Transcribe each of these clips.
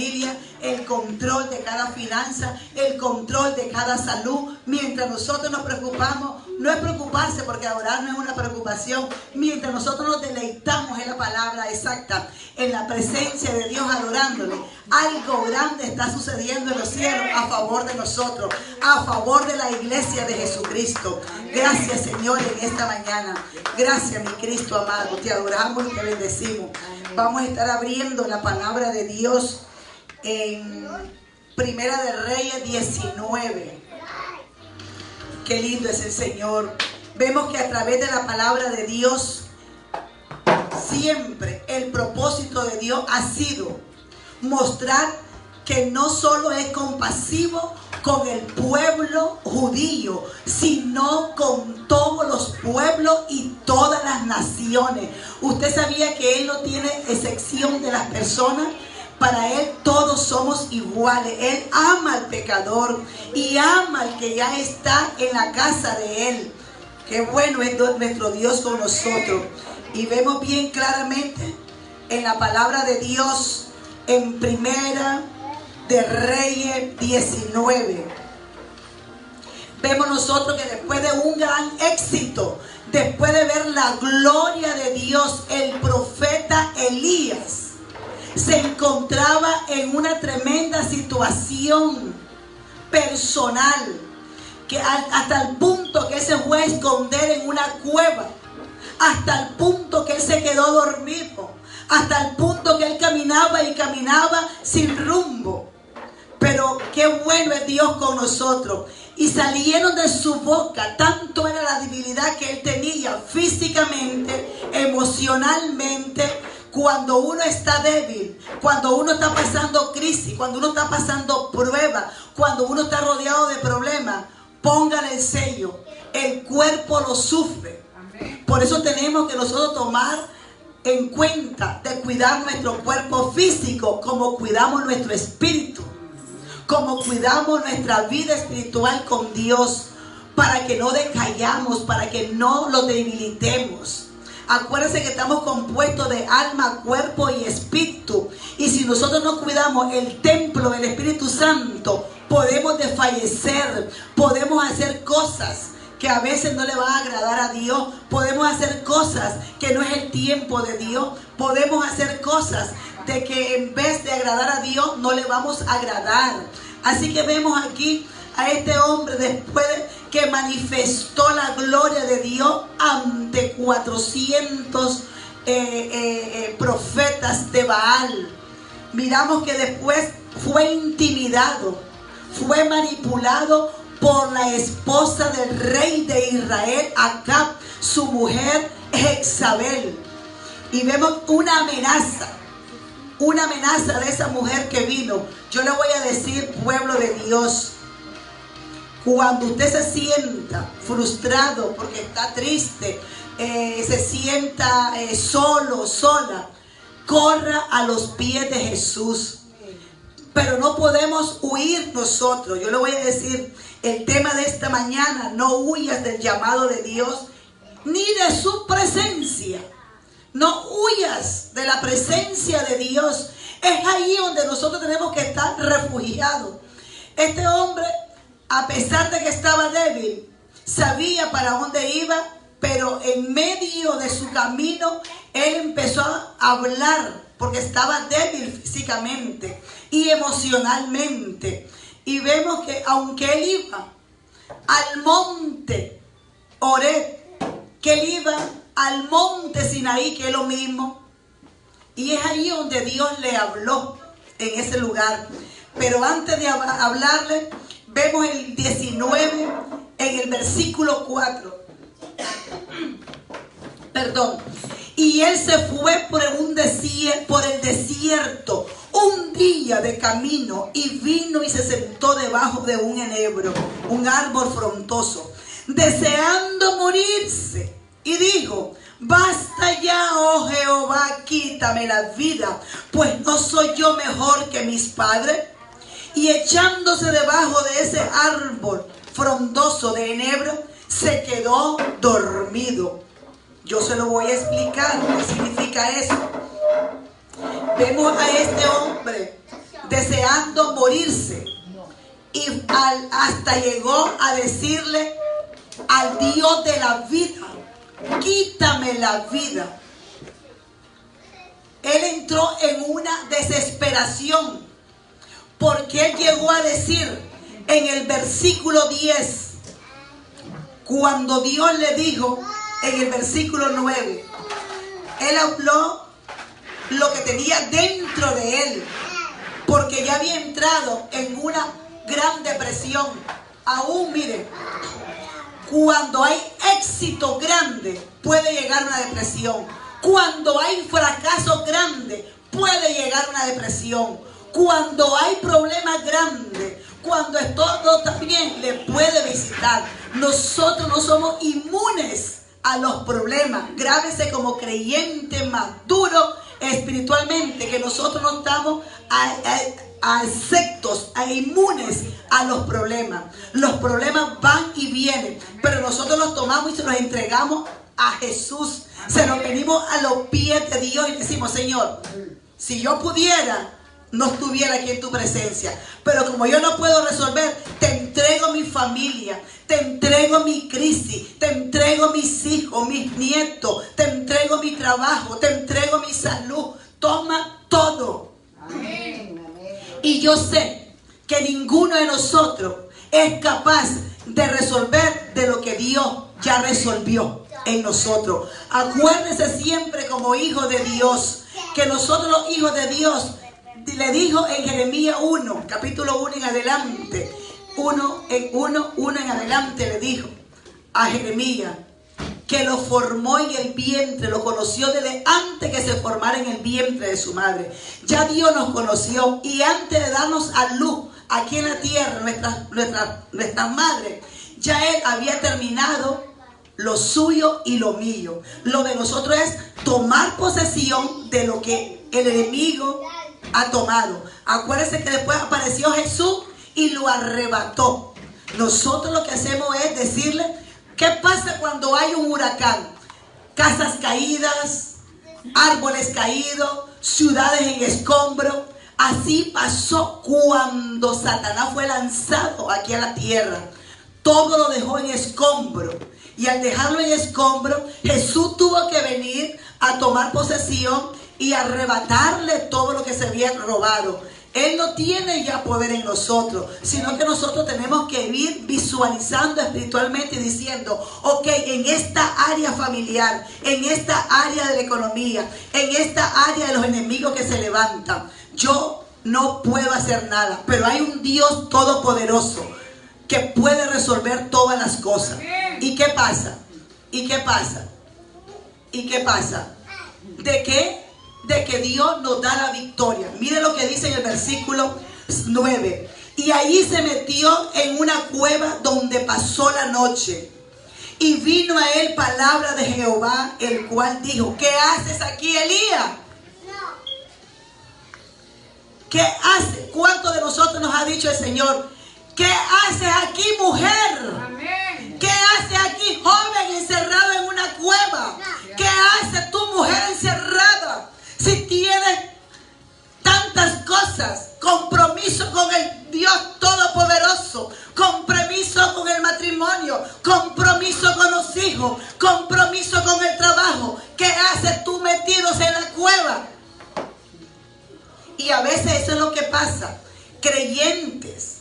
familia, el control de cada finanza, el control de cada salud. Mientras nosotros nos preocupamos, no es preocuparse porque orar no es una preocupación. Mientras nosotros nos deleitamos en la palabra exacta, en la presencia de Dios adorándole, algo grande está sucediendo en los cielos a favor de nosotros, a favor de la iglesia de Jesucristo. Gracias, Señor, en esta mañana. Gracias, mi Cristo amado. Te adoramos y te bendecimos. Vamos a estar abriendo la palabra de Dios en Primera de Reyes 19. Qué lindo es el Señor. Vemos que a través de la palabra de Dios, siempre el propósito de Dios ha sido mostrar que no solo es compasivo con el pueblo judío, sino con todos los pueblos y todas las naciones. ¿Usted sabía que Él no tiene excepción de las personas? Para Él todos somos iguales. Él ama al pecador y ama al que ya está en la casa de Él. Qué bueno es nuestro Dios con nosotros. Y vemos bien claramente en la palabra de Dios en Primera de Reyes 19. Vemos nosotros que después de un gran éxito, después de ver la gloria de Dios, el profeta Elías se encontraba en una tremenda situación personal, que hasta el punto que él se fue a esconder en una cueva, hasta el punto que él se quedó dormido, hasta el punto que él caminaba y caminaba sin rumbo. Pero qué bueno es Dios con nosotros. Y salieron de su boca, tanto era la debilidad que él tenía físicamente, emocionalmente. Cuando uno está débil, cuando uno está pasando crisis, cuando uno está pasando pruebas, cuando uno está rodeado de problemas, póngale el sello. El cuerpo lo sufre. Por eso tenemos que nosotros tomar en cuenta de cuidar nuestro cuerpo físico como cuidamos nuestro espíritu, como cuidamos nuestra vida espiritual con Dios, para que no decayamos, para que no lo debilitemos. Acuérdense que estamos compuestos de alma, cuerpo y espíritu. Y si nosotros no cuidamos el templo del Espíritu Santo, podemos desfallecer, podemos hacer cosas que a veces no le van a agradar a Dios. Podemos hacer cosas que no es el tiempo de Dios. Podemos hacer cosas de que en vez de agradar a Dios, no le vamos a agradar. Así que vemos aquí a este hombre después que manifestó la gloria de Dios ante 400 profetas de Baal. Miramos que después fue intimidado, fue manipulado por la esposa del rey de Israel, Acab, su mujer Jezabel. Y vemos una amenaza de esa mujer que vino. Yo le voy a decir, pueblo de Dios, cuando usted se sienta frustrado porque está triste, se sienta solo, sola, corra a los pies de Jesús. Pero no podemos huir nosotros. Yo le voy a decir el tema de esta mañana: no huyas del llamado de Dios ni de su presencia. No huyas de la presencia de Dios. Es ahí donde nosotros tenemos que estar refugiados. Este hombre, a pesar de que estaba débil, sabía para dónde iba, pero en medio de su camino, él empezó a hablar, porque estaba débil físicamente y emocionalmente. Y vemos que aunque él iba al monte Horeb, que él iba al monte Sinaí, que es lo mismo, y es ahí donde Dios le habló, en ese lugar. Pero antes de hablarle, vemos el 19 en el versículo 4. Perdón. Y él se fue por el desierto un día de camino, y vino y se sentó debajo de un enebro, un árbol frondoso, deseando morirse. Y dijo: basta ya, oh Jehová, quítame la vida, pues no soy yo mejor que mis padres. Y echándose debajo de ese árbol frondoso de enebro, se quedó dormido. Yo se lo voy a explicar qué significa eso. Vemos a este hombre deseando morirse. Y hasta llegó a decirle al Dios de la vida: quítame la vida. Él entró en una desesperación, porque él llegó a decir en el versículo 10, cuando Dios le dijo en el versículo 9, él habló lo que tenía dentro de él, porque ya había entrado en una gran depresión. Aún, miren, cuando hay éxito grande, puede llegar una depresión. Cuando hay fracaso grande, puede llegar una depresión. Cuando hay problemas grandes, cuando todo está bien, le puede visitar. Nosotros no somos inmunes a los problemas. Grábese como creyente maduro espiritualmente, que nosotros no estamos aceptos, inmunes a los problemas. Los problemas van y vienen, pero nosotros los tomamos y se los entregamos a Jesús. Se nos venimos a los pies de Dios y decimos: Señor, si yo pudiera, no estuviera aquí en tu presencia, pero como yo no puedo resolver, te entrego mi familia, te entrego mi crisis, te entrego mis hijos, mis nietos, te entrego mi trabajo, te entrego mi salud. Toma todo. Amén. Y yo sé que ninguno de nosotros es capaz de resolver de lo que Dios ya resolvió en nosotros. Acuérdese siempre, como hijo de Dios, que nosotros los hijos de Dios, le dijo en Jeremías 1, capítulo 1 en adelante, 1 en adelante, le dijo a Jeremías que lo formó en el vientre, lo conoció desde antes que se formara en el vientre de su madre. Ya Dios nos conoció, y antes de darnos a luz aquí en la tierra, nuestra madre, ya Él había terminado lo suyo y lo mío. Lo de nosotros es tomar posesión de lo que el enemigo ha tomado. Acuérdense que después apareció Jesús y lo arrebató. Nosotros lo que hacemos es decirle: ¿qué pasa cuando hay un huracán? Casas caídas, árboles caídos, ciudades en escombro. Así pasó cuando Satanás fue lanzado aquí a la tierra. Todo lo dejó en escombro. Y al dejarlo en escombro, Jesús tuvo que venir a tomar posesión y arrebatarle todo lo que se había robado. Él no tiene ya poder en nosotros, sino que nosotros tenemos que ir visualizando espiritualmente y diciendo: ok, en esta área familiar, en esta área de la economía, en esta área de los enemigos que se levantan, yo no puedo hacer nada, pero hay un Dios todopoderoso que puede resolver todas las cosas. ¿Y qué pasa? ¿Y qué pasa? ¿Y qué pasa? ¿De qué? De que Dios nos da la victoria. Mire lo que dice en el versículo 9. Y ahí se metió en una cueva donde pasó la noche. Y vino a él palabra de Jehová, el cual dijo: ¿qué haces aquí, Elías? ¿Qué haces? ¿Cuánto de nosotros nos ha dicho el Señor? ¿Qué haces aquí, mujer? Amén. ¿Qué haces aquí, joven, encerrado en una cueva? ¿Qué haces tú, mujer, encerrada? Si tienes tantas cosas, compromiso con el Dios Todopoderoso, compromiso con el matrimonio, compromiso con los hijos, compromiso con el trabajo. ¿Qué haces tú metidos en la cueva? Y a veces eso es lo que pasa. Creyentes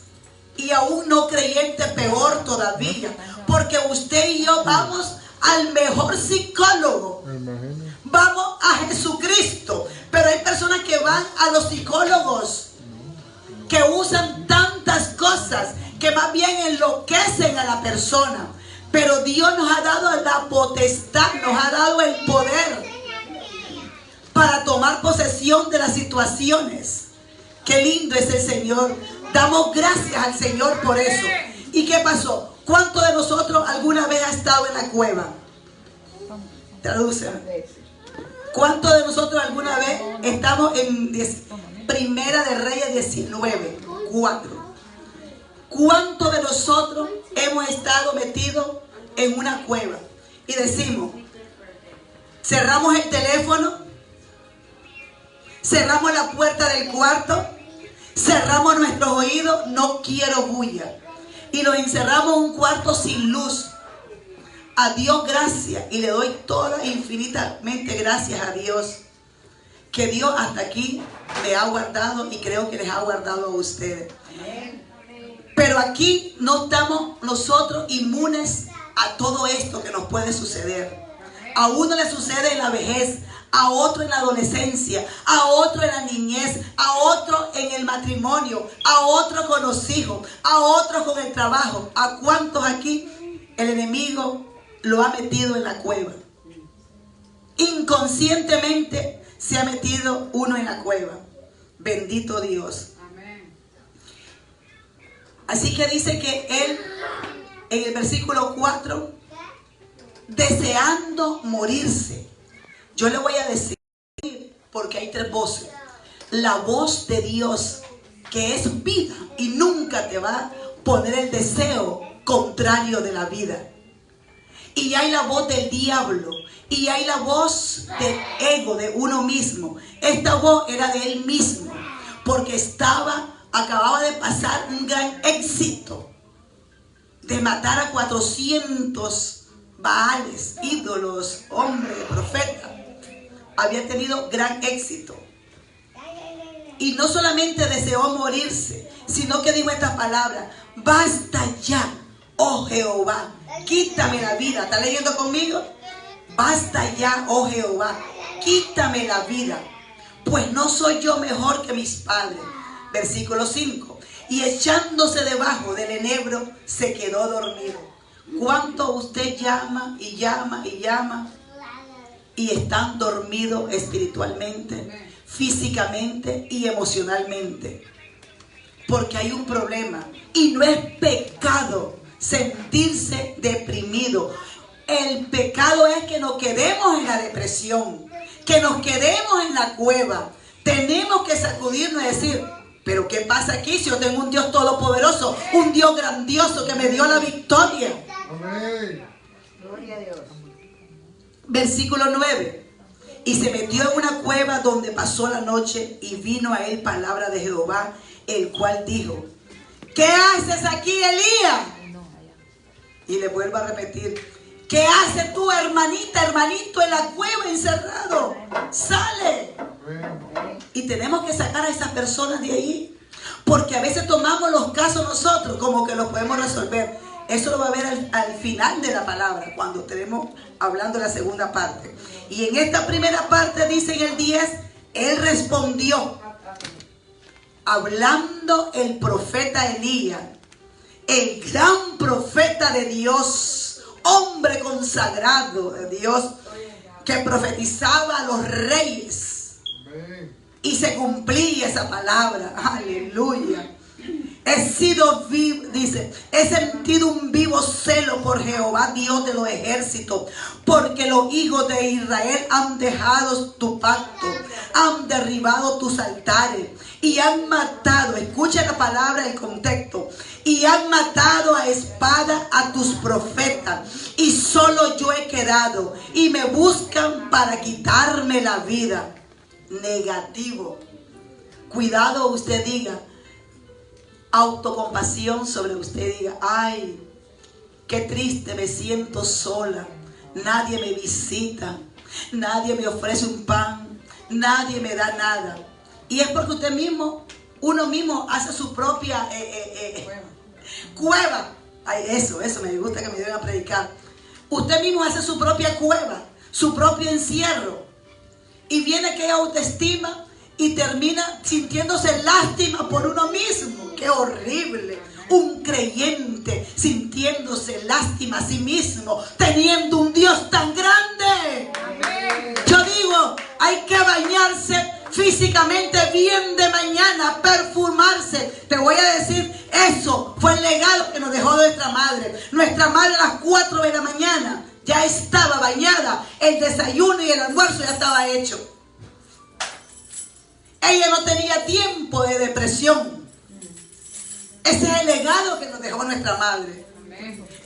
y aún no creyentes, peor todavía, porque usted y yo vamos al mejor psicólogo. Vamos a Jesucristo, pero hay personas que van a los psicólogos que usan tantas cosas que más bien enloquecen a la persona. Pero Dios nos ha dado la potestad, nos ha dado el poder para tomar posesión de las situaciones. Qué lindo es el Señor. Damos gracias al Señor por eso. ¿Y qué pasó? ¿Cuántos de nosotros alguna vez ha estado en la cueva? Traduce. ¿Cuántos de nosotros alguna vez estamos en Primera de Reyes 19, 4? ¿Cuántos de nosotros hemos estado metidos en una cueva? Y decimos, cerramos el teléfono, cerramos la puerta del cuarto, cerramos cerramos nuestros oídos, no quiero bulla. Y nos encerramos en un cuarto sin luz. A Dios gracias, y le doy toda infinitamente gracias a Dios, que Dios hasta aquí me ha guardado y creo que les ha guardado a ustedes. Pero aquí no estamos nosotros inmunes a todo esto que nos puede suceder. A uno le sucede en la vejez, a otro en la adolescencia, a otro en la niñez, a otro en el matrimonio, a otro con los hijos, a otro con el trabajo. ¿A cuántos aquí el enemigo lo ha metido en la cueva? Inconscientemente se ha metido uno en la cueva. Bendito Dios. Así que dice que él, en el versículo 4, deseando morirse. Yo le voy a decir, porque hay tres voces. La voz de Dios, que es vida y nunca te va a poner el deseo contrario de la vida. Y hay la voz del diablo, y hay la voz del ego, de uno mismo. Esta voz era de él mismo, porque acababa de pasar un gran éxito de matar a 400 Baales, ídolos, hombres, profetas. Había tenido gran éxito. Y no solamente deseó morirse, sino que dijo estas palabras: basta ya, oh Jehová, quítame la vida. ¿Está leyendo conmigo? Basta ya, oh Jehová, quítame la vida, pues no soy yo mejor que mis padres. Versículo 5. Y echándose debajo del enebro, se quedó dormido. ¿Cuánto usted llama y llama y llama y están dormidos espiritualmente, físicamente y emocionalmente? Porque hay un problema, y no es pecado sentirse deprimido. El pecado es que nos quedemos en la depresión, que nos quedemos en la cueva. Tenemos que sacudirnos y decir: pero ¿qué pasa aquí si yo tengo un Dios todopoderoso, un Dios grandioso que me dio la victoria? Amén. Gloria a Dios. Versículo 9. Y se metió en una cueva donde pasó la noche, y vino a él palabra de Jehová, el cual dijo: ¿qué haces aquí, Elías? Y le vuelvo a repetir: ¿qué haces tú, hermanita, hermanito, en la cueva encerrado? Sale. Y tenemos que sacar a esas personas de ahí, porque a veces tomamos los casos nosotros como que los podemos resolver. Eso lo va a ver al final de la palabra, cuando estaremos hablando de la segunda parte. Y en esta primera parte dice en el 10, él respondió, hablando el profeta Elías, el gran profeta de Dios, hombre consagrado de Dios, que profetizaba a los reyes. Y se cumplía esa palabra. Aleluya. He sido vivo, dice, he sentido un vivo celo por Jehová, Dios de los ejércitos, porque los hijos de Israel han dejado tu pacto, han derribado tus altares y han matado, escucha la palabra, el contexto, y han matado a espada a tus profetas, y solo yo he quedado, y me buscan para quitarme la vida. Negativo. Cuidado, usted diga, autocompasión sobre usted, diga: ay, qué triste, me siento sola, nadie me visita, nadie me ofrece un pan, nadie me da nada. Y es porque usted mismo, uno mismo hace su propia cueva. Ay, eso me gusta que me den a predicar. Usted mismo hace su propia cueva, su propio encierro, y viene que autoestima y termina sintiéndose lástima por uno mismo. ¡Qué horrible! Un creyente sintiéndose lástima a sí mismo, teniendo un Dios tan grande. Amén. Yo digo, hay que bañarse físicamente bien de mañana, perfumarse. Te voy a decir, eso fue el legado que nos dejó nuestra madre. Nuestra madre a las 4 de la mañana ya estaba bañada, el desayuno y el almuerzo ya estaba hecho. Ella no tenía tiempo de depresión. Ese es el legado que nos dejó nuestra madre.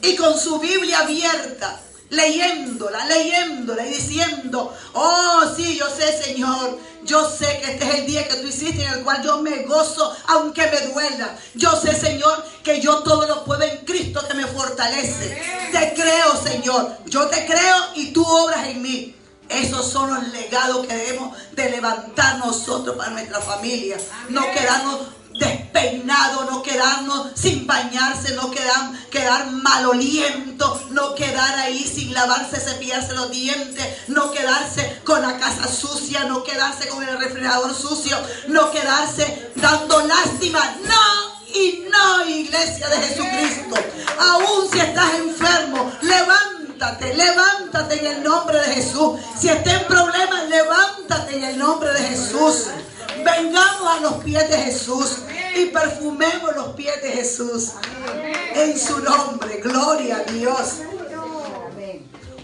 Y con su Biblia abierta, leyéndola y diciendo: oh sí, yo sé, Señor, Yo sé que este es el día que tú hiciste en el cual yo me gozo aunque me duela. Yo sé, Señor, que yo todo lo puedo en Cristo que me fortalece. Te creo, Señor. Yo te creo y tú obras en mí. Esos son los legados que debemos de levantar nosotros para nuestra familia. No quedarnos despeinados, no quedarnos sin bañarse, no quedar malolientos, no quedar ahí sin lavarse, cepillarse los dientes, no quedarse con la casa sucia, no quedarse con el refrigerador sucio, no quedarse dando lástima. No. Y no, iglesia de Jesucristo. Aún si estás enfermo, levántate en el nombre de Jesús. Si estás en problemas, levántate en el nombre de Jesús. Vengamos a los pies de Jesús y perfumemos los pies de Jesús. En su nombre, gloria a Dios.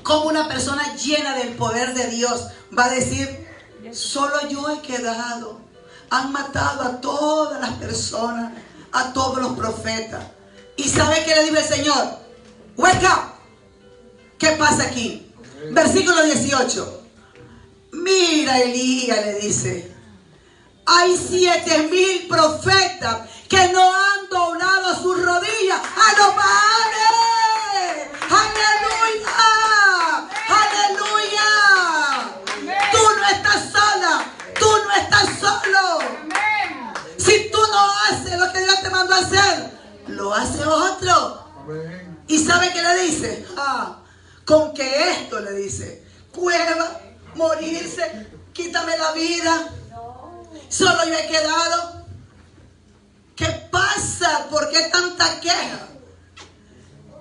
Como una persona llena del poder de Dios va a decir: solo yo he quedado. Han matado a todas las personas, a todos los profetas. ¿Y sabe qué le dijo el Señor? Wake up. ¿Qué pasa aquí? Versículo 18. Mira, Elías le dice: hay 7,000 profetas que no han doblado sus rodillas a los Baales. ¡Aleluya! ¡Aleluya! Tú no estás sola. Tú no estás solo. Si tú no haces lo que Dios te mandó a hacer, lo hace otro. ¿Y sabe qué le dice? Con que esto le dice: prueba, morirse, quítame la vida. Solo yo he quedado. ¿Qué pasa? ¿Por qué tanta queja?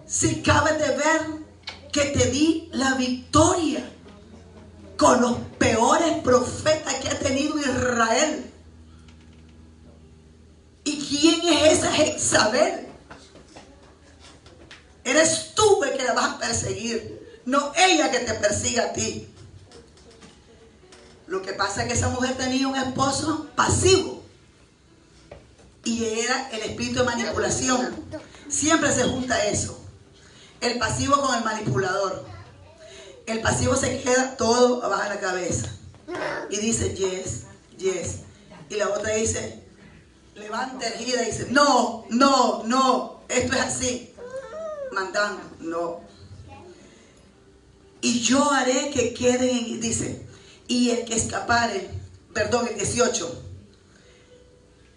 Si acabas de ver que te di la victoria con los peores profetas que ha tenido Israel. ¿Y quién es esa Jezabel? Eres tú el que la vas a perseguir, no ella que te persiga a ti. Lo que pasa es que esa mujer tenía un esposo pasivo y era el espíritu de manipulación. Siempre se junta eso, el pasivo con el manipulador. El pasivo se queda todo abajo de la cabeza y dice yes, yes, y la otra dice, levanta erguida y dice no, no, no, esto es así, mandando, no. Y yo haré que queden, dice, y el que escapare, perdón, el 18,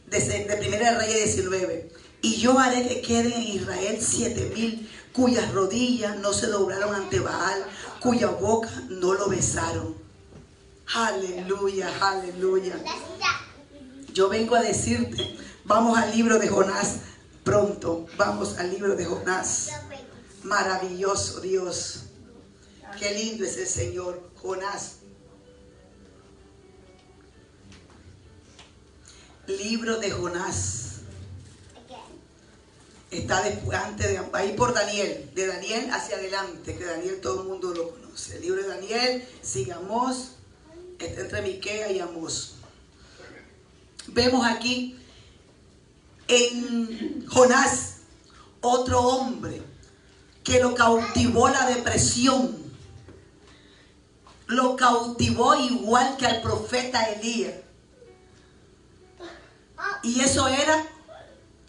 de Primera de Reyes 19, y yo haré que queden en Israel 7,000 cuyas rodillas no se doblaron ante Baal, cuya boca no lo besaron. Aleluya, aleluya. Yo vengo a decirte, vamos al libro de Jonás pronto, vamos al libro de Jonás. Maravilloso Dios, qué lindo es el Señor. Jonás, libro de Jonás. Está después, antes de ahí por Daniel, de Daniel hacia adelante, que Daniel todo el mundo lo conoce. El libro de Daniel, sigue Amós, está entre Miquea y Amós. Vemos aquí en Jonás otro hombre que lo cautivó la depresión, lo cautivó igual que al profeta Elías. Y eso era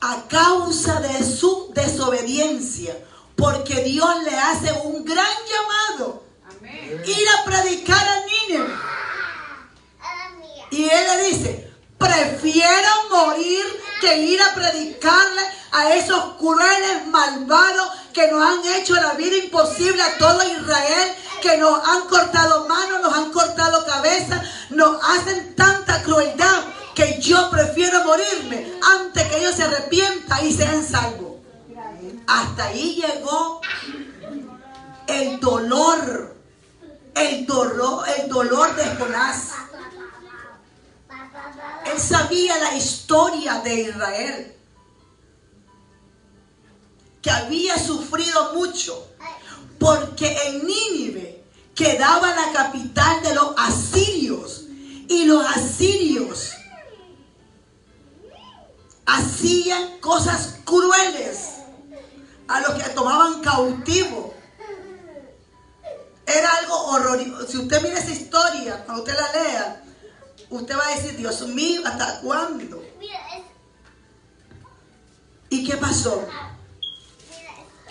a causa de su desobediencia, porque Dios le hace un gran llamado. Amén. Ir a predicar a Nínive. Y él le dice, prefiero morir que ir a predicarle a esos crueles malvados que nos han hecho la vida imposible a todo Israel, que nos han cortado manos, nos han cortado cabeza, nos hacen tanta crueldad, que yo prefiero morirme antes que ellos se arrepientan y sean salvos. Hasta ahí llegó el dolor de Jonás. Él sabía la historia de Israel, que había sufrido mucho, porque en Nínive quedaba la capital de los asirios, y los asirios hacían cosas crueles a los que tomaban cautivo. Era algo horroroso. Si usted mira esa historia, cuando usted la lea, Usted va a decir, Dios mío, ¿hasta cuándo? ¿Y qué pasó?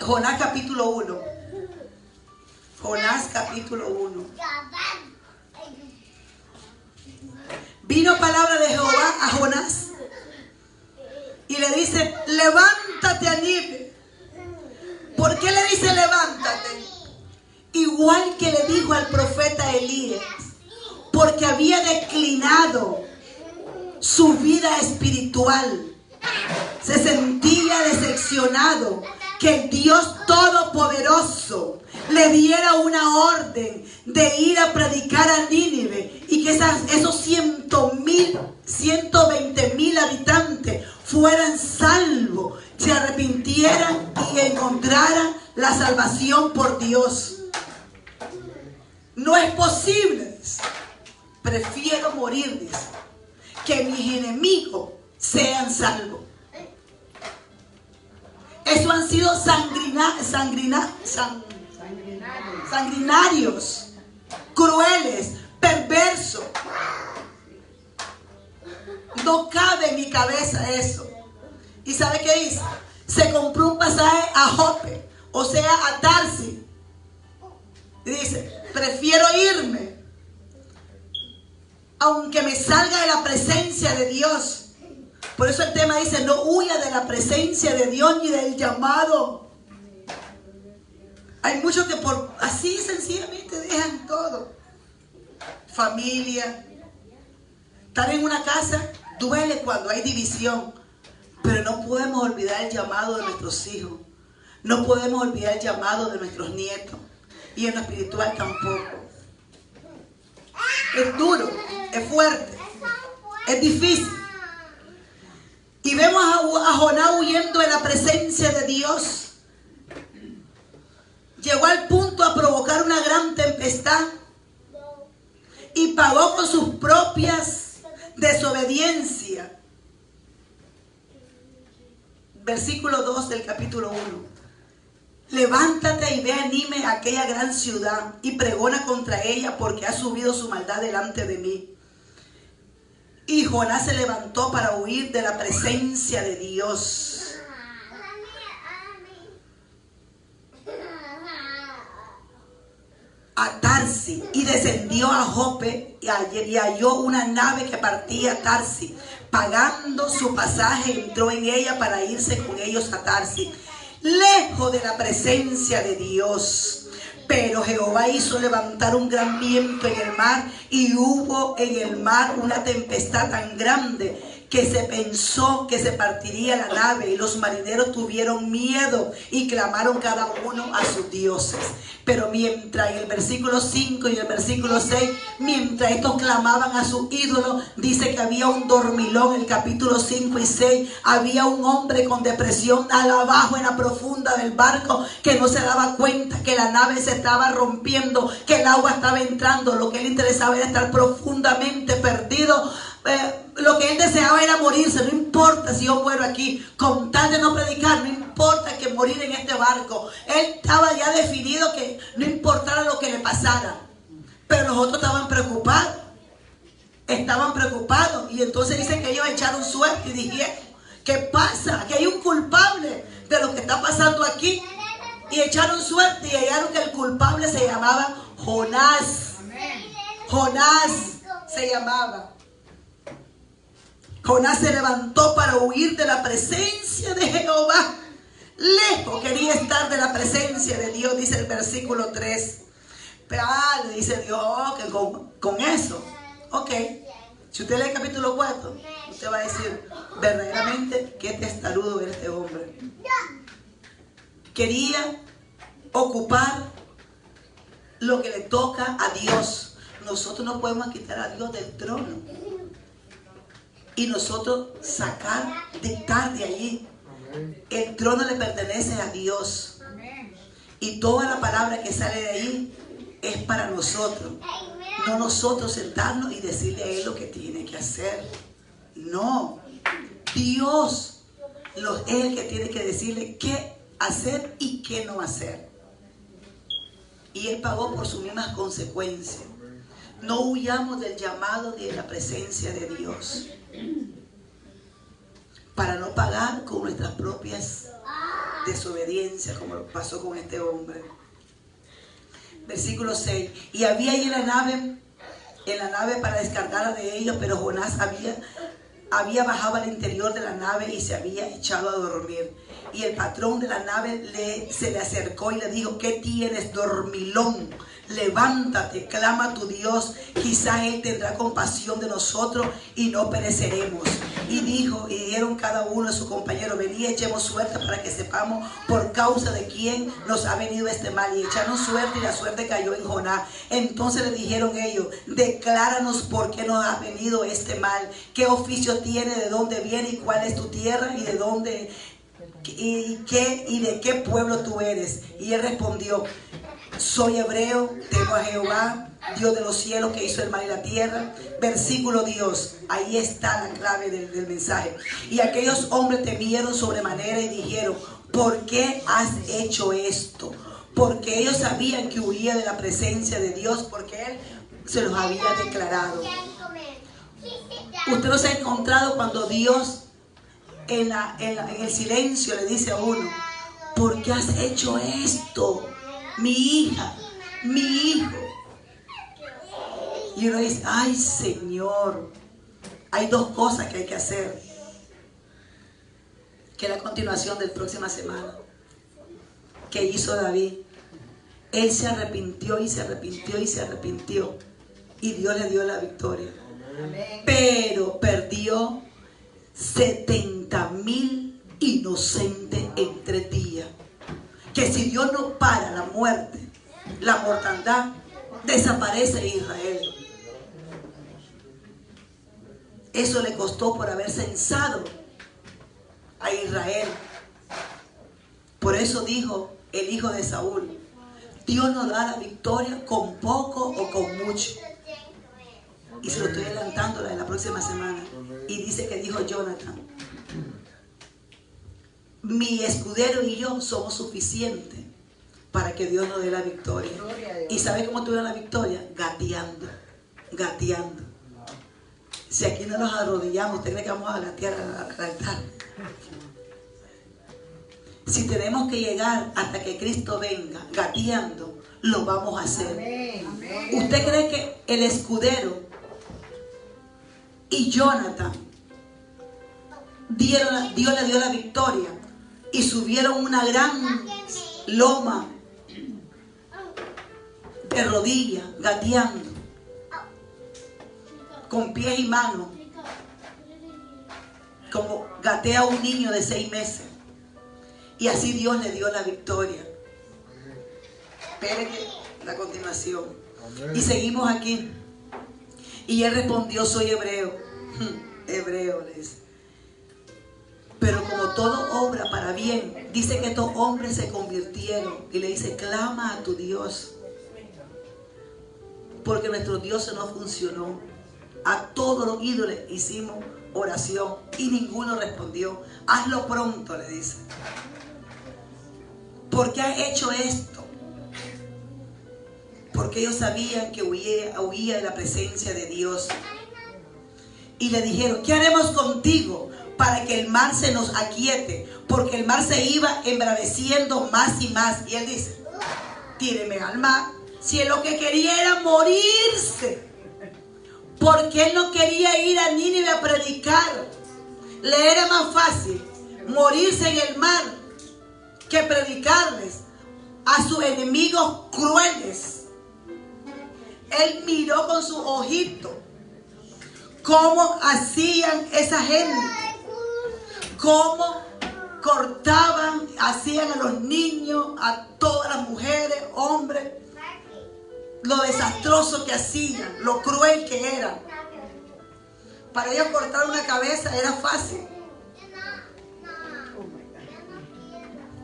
Jonás capítulo 1. Jonás capítulo 1. Vino palabra de Jehová a Jonás y le dice, levántate a Nínive. ¿Por qué le dice levántate? Igual que le dijo al profeta Elías, porque había declinado su vida espiritual. Se sentía decepcionado que el Dios Todopoderoso le diera una orden de ir a predicar a Nínive y que esos 120,000 habitantes fueran salvos, se arrepintieran y encontraran la salvación por Dios. No es posible. Prefiero morir, dice, que mis enemigos sean salvos. Eso han sido sanguinarios, crueles, perversos. No cabe en mi cabeza eso. ¿Y sabe qué hizo? Se compró un pasaje a Jope, o sea, a Tarsis. Y dice, prefiero irme, aunque me salga de la presencia de Dios. Por eso el tema dice, no huya de la presencia de Dios ni del llamado. Hay muchos que por así sencillamente dejan todo. Familia. Estar en una casa duele cuando hay división. Pero no podemos olvidar el llamado de nuestros hijos. No podemos olvidar el llamado de nuestros nietos. Y en lo espiritual tampoco. Es duro, es fuerte, es difícil. Y vemos a Jonás huyendo de la presencia de Dios. Llegó al punto a provocar una gran tempestad y pagó con sus propias desobediencias. Versículo 2 del capítulo 1. Levántate y ve a Nínive, aquella gran ciudad, y pregona contra ella, porque ha subido su maldad delante de mí. Y Jonás se levantó para huir de la presencia de Dios. A Tarsis, y descendió a Jope y halló una nave que partía a Tarsis. Pagando su pasaje, entró en ella para irse con ellos a Tarsis, lejos de la presencia de Dios. Pero Jehová hizo levantar un gran viento en el mar, y hubo en el mar una tempestad tan grande que se pensó que se partiría la nave, y los marineros tuvieron miedo y clamaron cada uno a sus dioses. Pero mientras, en el versículo 5 y el versículo 6, mientras estos clamaban a sus ídolos, dice que había un dormilón. En el capítulo 5 y 6 había un hombre con depresión abajo en la profunda del barco, que no se daba cuenta que la nave se estaba rompiendo, que el agua estaba entrando. Lo que él interesaba era estar profundamente perdido. Lo que él deseaba era morirse. No importa si yo muero aquí, con tal de no predicar, no importa que morir en este barco. Él estaba ya definido que no importara lo que le pasara. Pero los otros estaban preocupados. Y entonces dicen que ellos echaron suerte y dijeron, ¿qué pasa? Que hay un culpable de lo que está pasando aquí. Y echaron suerte y hallaron que el culpable se llamaba Jonás. Jonás se llamaba. Jonás se levantó para huir de la presencia de Jehová. Lejos quería estar de la presencia de Dios, dice el versículo 3. Pero le dice Dios, que con eso, ok. Si usted lee el capítulo 4, usted va a decir, verdaderamente, qué testarudo era este hombre. Quería ocupar lo que le toca a Dios. Nosotros no podemos quitar a Dios del trono. Y nosotros dictar de allí. El trono le pertenece a Dios. Y toda la palabra que sale de ahí es para nosotros. No nosotros sentarnos y decirle a Él lo que tiene que hacer. No. Dios es el que tiene que decirle qué hacer y qué no hacer. Y Él pagó por sus mismas consecuencias. No huyamos del llamado ni de la presencia de Dios para no pagar con nuestras propias desobediencias, como pasó con este hombre. Versículo 6. Y había ahí en la nave para descargarla de ellos, pero Jonás había bajado al interior de la nave y se había echado a dormir. Y el patrón de la nave se le acercó y le dijo: ¿qué tienes, dormilón? Levántate, clama a tu Dios, quizás Él tendrá compasión de nosotros y no pereceremos. Y dijeron cada uno a su compañero: venid, echemos suerte para que sepamos por causa de quién nos ha venido este mal. Y echaron suerte, y la suerte cayó en Jonás. Entonces le dijeron ellos: decláranos por qué nos ha venido este mal, qué oficio tiene, de dónde viene y cuál es tu tierra y de dónde y de qué pueblo tú eres. Y él respondió: soy hebreo, temo a Jehová, Dios de los cielos, que hizo el mar y la tierra. Versículo Dios, ahí está la clave del mensaje. Y aquellos hombres temieron sobremanera y dijeron: ¿por qué has hecho esto? Porque ellos sabían que huía de la presencia de Dios, porque Él se los había declarado. Usted los ha encontrado cuando Dios en el silencio le dice a uno: ¿por qué has hecho esto? Mi hija, mi hijo. Y uno dice: ay, Señor, hay dos cosas que hay que hacer, que es la continuación de la próxima semana, que hizo David. Él se arrepintió y se arrepintió y se arrepintió, y Dios le dio la victoria. Amén. Pero perdió 70,000 inocentes en 3 días. Que si Dios no para la muerte, la mortandad, desaparece Israel. Eso le costó por haber censado a Israel. Por eso dijo el hijo de Saúl: Dios nos da la victoria con poco o con mucho. Y se lo estoy adelantando la próxima semana. Y dice que dijo Jonathan: mi escudero y yo somos suficientes para que Dios nos dé la victoria. ¿Y sabe cómo tuvieron la victoria? Gateando, gateando. Si aquí no nos arrodillamos, ¿usted cree que vamos a gatear al altar? Si tenemos que llegar hasta que Cristo venga gateando, lo vamos a hacer. ¿Usted cree que el escudero y Jonathan Dios le dio la victoria y subieron una gran loma de rodillas, gateando, con pies y manos, como gatea un niño de 6 meses? Y así Dios le dio la victoria. Esperen la continuación. Y seguimos aquí. Y él respondió: soy hebreo. Hebreo, le dice. Pero como todo obra para bien, dice que estos hombres se convirtieron. Y le dice: clama a tu Dios. Porque nuestro Dios no funcionó. A todos los ídolos hicimos oración y ninguno respondió. Hazlo pronto, le dice. ¿Por qué has hecho esto? Porque ellos sabían que huía de la presencia de Dios. Y le dijeron: ¿qué haremos contigo para que el mar se nos aquiete? Porque el mar se iba embraveciendo más y más. Y él dice: tíreme al mar. Si él lo que quería era morirse. Porque él no quería ir a Nínive a predicar. Le era más fácil morirse en el mar que predicarles a sus enemigos crueles. Él miró con sus ojitos cómo hacían esa gente, cómo cortaban, hacían a los niños, a todas las mujeres, hombres, lo desastroso que hacían, lo cruel que eran. Para ellos cortar una cabeza era fácil.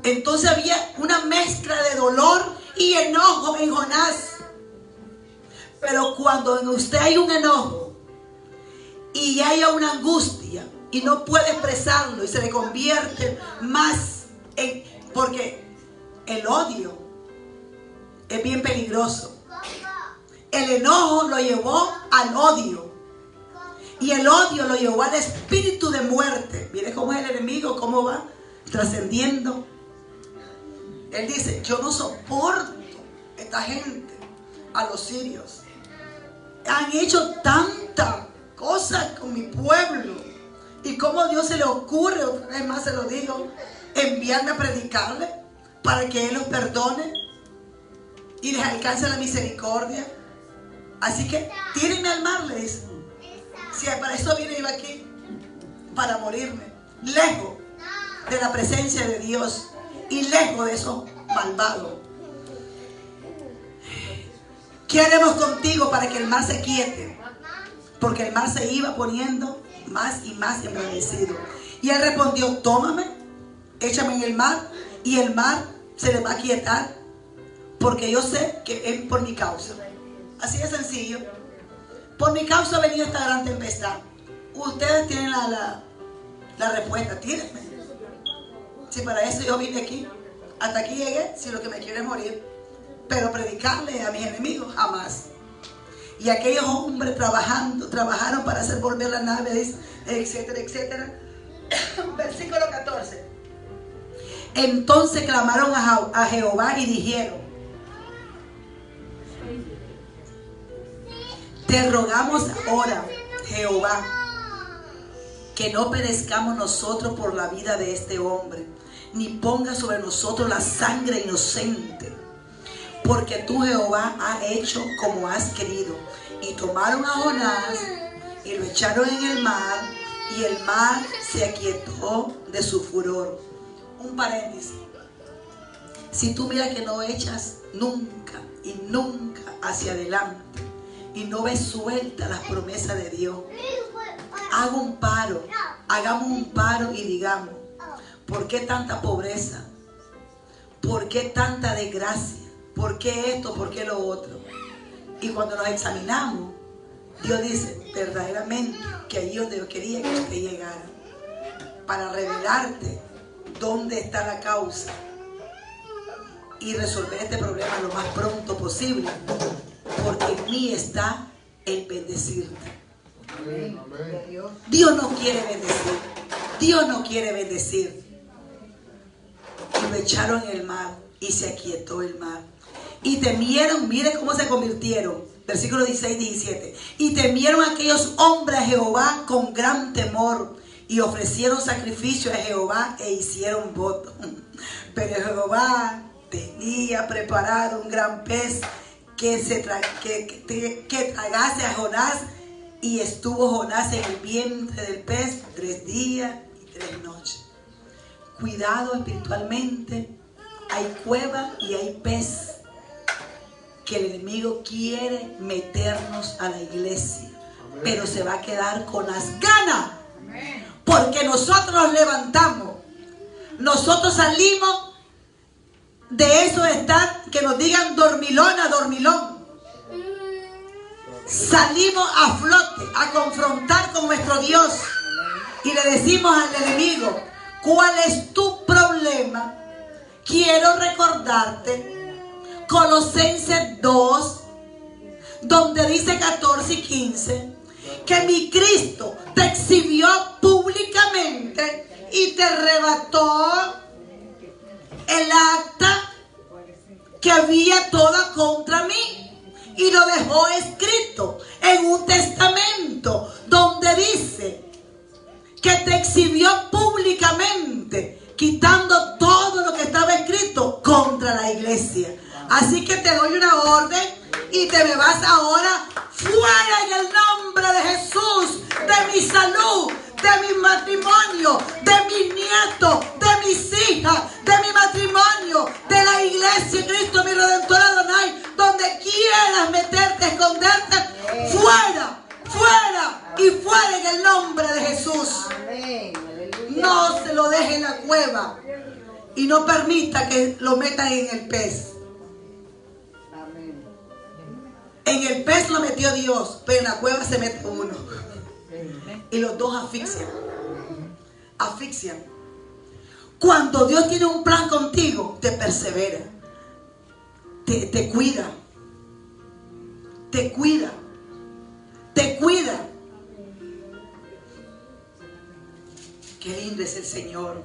Entonces había una mezcla de dolor y enojo en Jonás. Pero cuando en usted hay un enojo y haya una angustia y no puede expresarlo y se le convierte más en... Porque el odio es bien peligroso. El enojo lo llevó al odio. Y el odio lo llevó al espíritu de muerte. Mire cómo es el enemigo, cómo va trascendiendo. Él dice, yo no soporto esta gente, a los sirios. Han hecho tantas cosas con mi pueblo. Y cómo Dios se le ocurre, otra vez más se lo digo, enviarme a predicarle para que Él los perdone y les alcance la misericordia. Así que tírenme al mar, le dice. Si para eso vine yo aquí, para morirme, lejos de la presencia de Dios y lejos de esos malvados. ¿Qué haremos contigo para que el mar se quiete? Porque el mar se iba poniendo más y más embravecido. Y él respondió, tómame, échame en el mar y el mar se le va a quietar, porque yo sé que es por mi causa. Así de sencillo. Por mi causa ha venido esta gran tempestad. Ustedes tienen la respuesta, tírenme. Si para eso yo vine aquí, hasta aquí llegué, si lo que me quiere es morir. Pero predicarle a mis enemigos, jamás. Y aquellos hombres trabajaron para hacer volver la nave, etcétera, etcétera. Versículo 14. Entonces clamaron a Jehová y dijeron, te rogamos ahora, Jehová, que no perezcamos nosotros por la vida de este hombre, ni ponga sobre nosotros la sangre inocente. Porque tú, Jehová, has hecho como has querido. Y tomaron a Jonás y lo echaron en el mar, y el mar se aquietó de su furor. Un paréntesis. Si tú miras que no echas nunca y nunca hacia adelante, y no ves suelta las promesas de Dios, hagamos un paro y digamos, ¿por qué tanta pobreza? ¿Por qué tanta desgracia? ¿Por qué esto? ¿Por qué lo otro? Y cuando nos examinamos, Dios dice, verdaderamente, que ahí donde yo quería que usted llegara, para revelarte dónde está la causa y resolver este problema lo más pronto posible, porque en mí está el bendecirte. Amén. Dios no quiere bendecir. Dios no quiere bendecir. Y lo echaron en el mar y se aquietó el mar. Y temieron, mire cómo se convirtieron. Versículo 16 y 17. Y temieron aquellos hombres a Jehová con gran temor, y ofrecieron sacrificio a Jehová e hicieron voto. Pero Jehová tenía preparado un gran pez que tragase a Jonás, y estuvo Jonás en el vientre del pez 3 días y 3 noches. Cuidado espiritualmente. Hay cueva y hay pez que el enemigo quiere meternos a la iglesia. Amén. Pero se va a quedar con las ganas. Amén. Porque nosotros nos levantamos. Nosotros salimos de eso de estar, que nos digan dormilón a dormilón. Salimos a flote, a confrontar con nuestro Dios. Y le decimos al enemigo, ¿cuál es tu problema? Quiero recordarte Colosenses 2, donde dice 14 y 15, que mi Cristo te exhibió públicamente y te arrebató el acta que había toda contra mí, y lo dejó escrito en un testamento donde dice que te exhibió públicamente, quitando todo lo que estaba escrito contra la iglesia. Así que te doy una orden y te me vas ahora fuera en el nombre de Jesús, de mi salud, de mi matrimonio, de mis nietos, de mis hijas, de mi matrimonio, de la iglesia Cristo mi Redentor Adonai. Donde quieras meterte, esconderte, fuera, fuera y fuera en el nombre de Jesús. No se lo deje en la cueva y no permita que lo metan en el pez. En el pez lo metió Dios, pero en la cueva se mete uno. Y los dos asfixian. Asfixian. Cuando Dios tiene un plan contigo, te persevera, te cuida, te cuida. Te cuida. Qué lindo es el Señor.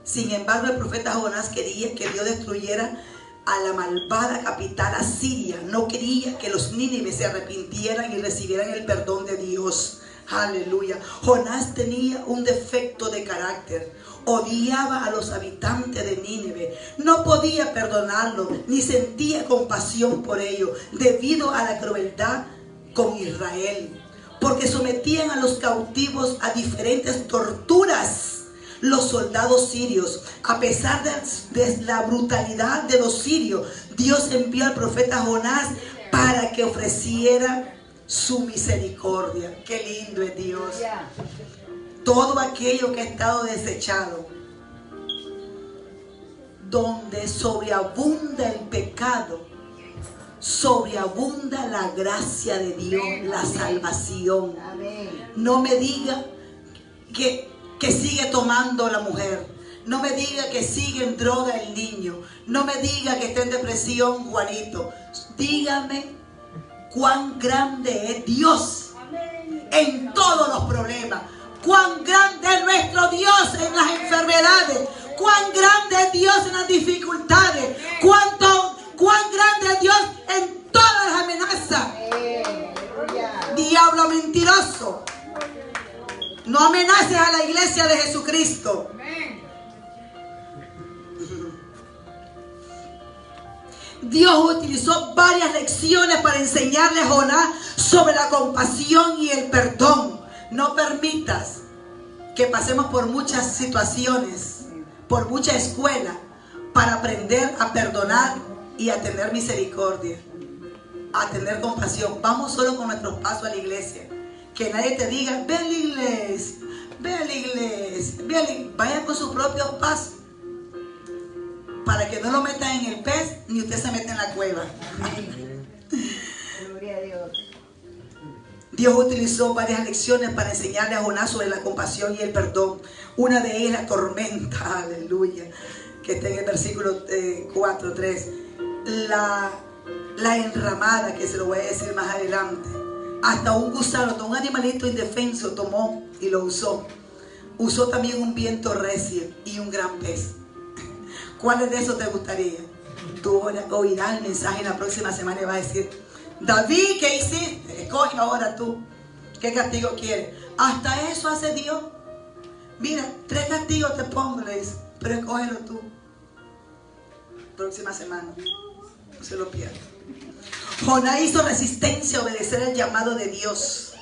Sin embargo, el profeta Jonás quería que Dios destruyera a la malvada capital asiria. No quería que los nínives se arrepintieran y recibieran el perdón de Dios. Aleluya. Jonás tenía un defecto de carácter. Odiaba a los habitantes de Nínive. No podía perdonarlo, ni sentía compasión por ellos, debido a la crueldad con Israel. Porque sometían a los cautivos a diferentes torturas. Los soldados sirios, a pesar de la brutalidad de los sirios, Dios envió al profeta Jonás para que ofreciera su misericordia. Qué lindo es Dios. Todo aquello que ha estado desechado, donde sobreabunda el pecado, sobreabunda la gracia de Dios, la salvación. No me diga que sigue tomando la mujer. No me diga que sigue en droga el niño. No me diga que está en depresión Juanito. Dígame cuán grande es Dios en todos los problemas. Cuán grande es nuestro Dios en las enfermedades. Cuán grande es Dios en las dificultades. Cuán grande es Dios en todas las amenazas. Diablo mentiroso, no amenaces a la iglesia de Jesucristo. Dios utilizó varias lecciones para enseñarle a Jonás sobre la compasión y el perdón. No permitas que pasemos por muchas situaciones, por mucha escuela, para aprender a perdonar y a tener misericordia, a tener compasión. Vamos solo con nuestros pasos a la iglesia. Que nadie te diga, ve a la iglesia, ve a la iglesia, ve a la iglesia. Vaya con sus propios pasos, para que no lo metan en el pez, ni usted se meta en la cueva. Gloria a Dios. Dios utilizó varias lecciones para enseñarle a Jonás sobre la compasión y el perdón. Una de ellas, la tormenta, aleluya, que está en el versículo 4:3. La enramada, que se lo voy a decir más adelante. Hasta un gusano, un animalito indefenso tomó y lo usó. Usó también un viento recio y un gran pez. ¿Cuáles de esos te gustaría? Tú oirás el mensaje en la próxima semana y vas a decir, David, ¿qué hiciste? Escoge ahora tú. ¿Qué castigo quieres? Hasta eso hace Dios. Mira, 3 castigos te pongo, le dice, pero escógelo tú. Próxima semana. No se lo pierdas. Jonás hizo resistencia a obedecer el llamado de Dios.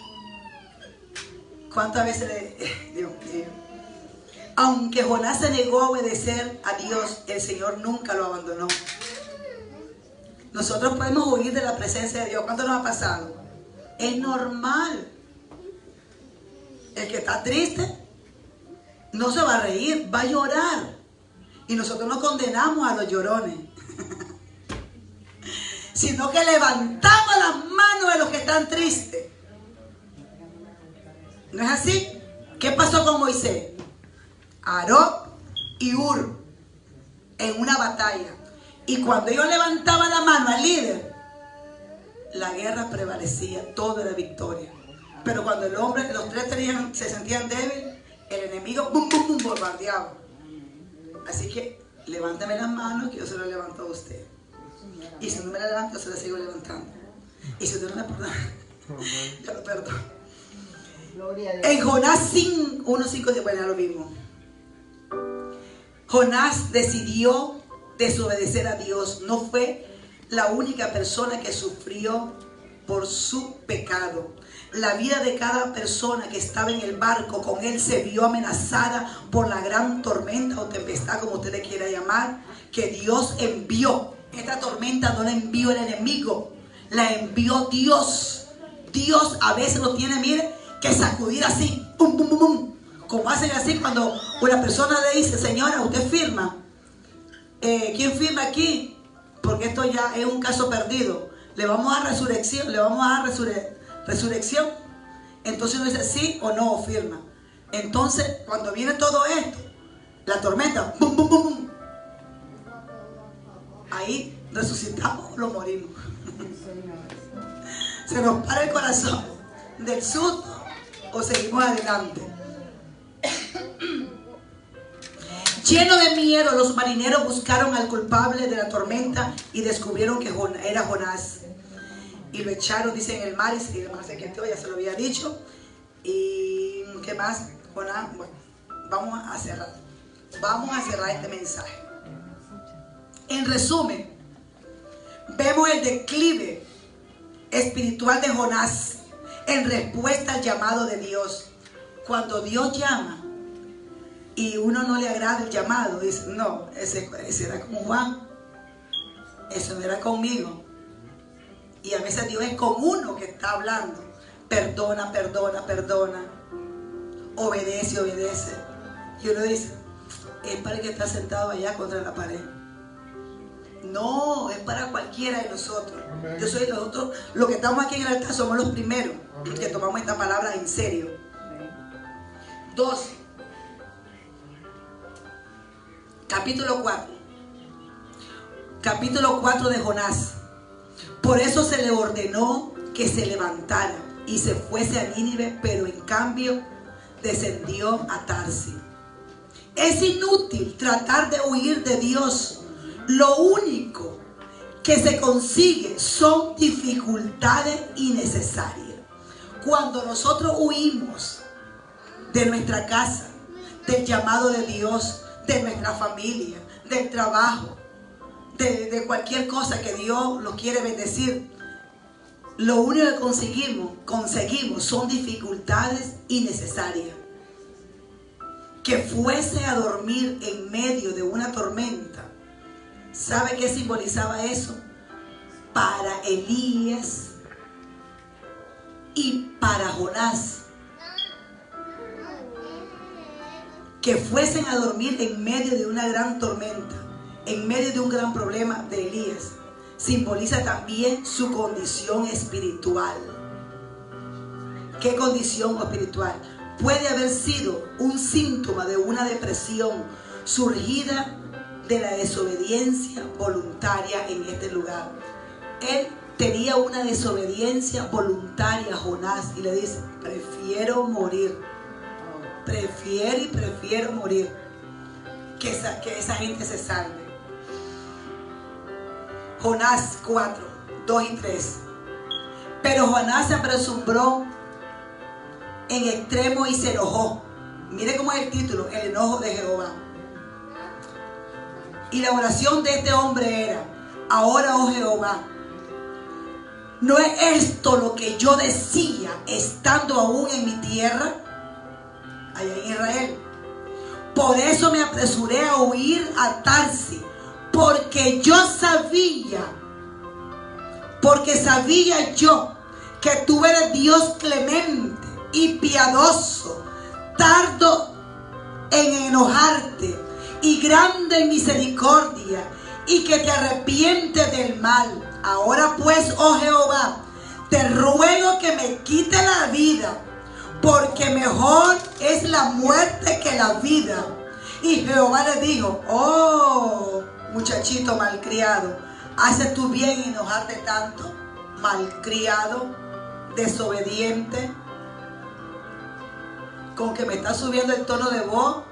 ¿Cuántas veces Dios mío? Aunque Jonás se negó a obedecer a Dios, el Señor nunca lo abandonó. Nosotros podemos huir de la presencia de Dios. ¿Cuánto nos ha pasado? Es normal. El que está triste no se va a reír, va a llorar. Y nosotros no condenamos a los llorones, sino que levantamos las manos de los que están tristes. ¿No es así? ¿Qué pasó con Moisés? Aarón y Hur en una batalla. Y cuando ellos levantaban la mano al líder, la guerra prevalecía, todo era victoria. Pero cuando el hombre, los 3 se sentían débiles, el enemigo bum, bum, bum, bombardeaba. Así que levántame las manos que yo se las levanto a usted. Y si no me la levanto, yo se la sigo levantando. Y si usted no me perdona, yo lo perdono. En Jonás 1:5, bueno, ya lo vimos. Jonás decidió desobedecer a Dios. No fue la única persona que sufrió por su pecado. La vida de cada persona que estaba en el barco con él se vio amenazada por la gran tormenta o tempestad, como usted le quiera llamar, que Dios envió. Esta tormenta no la envió el enemigo, la envió Dios. Dios a veces lo tiene, mire, que sacudir así, pum, pum, pum, pum. Como hacen así cuando una persona le dice, señora, usted firma. ¿Quién firma aquí? Porque esto ya es un caso perdido. Le vamos a dar resurrección, le vamos a dar resurrección. Entonces uno dice sí o no, o firma. Entonces, cuando viene todo esto, la tormenta, bum, bum, bum, bum, ahí ¿Resucitamos o lo morimos? ¿Se nos para el corazón del susto o seguimos adelante? Lleno de miedo, los marineros buscaron al culpable de la tormenta y descubrieron que era Jonás. Y lo echaron, dice, en el mar, y el mar se quedó, ya se lo había dicho. ¿Y qué más? Jonás, bueno, vamos a cerrar este mensaje. En resumen, vemos el declive espiritual de Jonás en respuesta al llamado de Dios. Cuando Dios llama y uno no le agrada el llamado, dice, no, ese era como Juan, eso no era conmigo. Y a veces Dios es con uno que está hablando. Perdona, perdona, perdona. Obedece, obedece. Y uno dice, es para el que está sentado allá contra la pared. No, es para cualquiera de nosotros. Amén. Yo soy nosotros, los que estamos aquí en el altar somos los primeros. Amén. Que tomamos esta palabra en serio. Amén. 12. Capítulo 4. Capítulo 4 de Jonás. Por eso se le ordenó que se levantara y se fuese a Nínive, pero en cambio descendió a Tarsis. Es inútil tratar de huir de Dios. Lo único que se consigue son dificultades innecesarias. Cuando nosotros huimos de nuestra casa, del llamado de Dios, de nuestra familia, del trabajo, de cualquier cosa que Dios lo quiere bendecir, lo único que conseguimos son dificultades innecesarias. Que fuese a dormir en medio de una tormenta. ¿Sabe qué simbolizaba eso? Para Elías y para Jonás. Que fuesen a dormir en medio de una gran tormenta, en medio de un gran problema de Elías, simboliza también su condición espiritual. ¿Qué condición espiritual? Puede haber sido un síntoma de una depresión surgida de la desobediencia voluntaria en este lugar. Él tenía una desobediencia voluntaria, Jonás, y le dice, prefiero morir. Prefiero morir que esa gente se salve. Jonás 4, 2 y 3. Pero Jonás se apresuró en extremo y se enojó. Mire cómo es el título, el enojo de Jehová. Y la oración de este hombre era, ahora, oh Jehová, ¿no es esto lo que yo decía estando aún en mi tierra? Allá en Israel. Por eso me apresuré a huir a Tarsis, porque sabía yo que tú eres Dios clemente y piadoso, tardo en enojarte y grande en misericordia, y que te arrepientes del mal. Ahora pues, oh Jehová, te ruego que me quite la vida, porque mejor es la muerte que la vida. Y Jehová le dijo, oh muchachito malcriado, ¿haces tú bien en enojarte tanto? Malcriado, desobediente, con que me está subiendo el tono de voz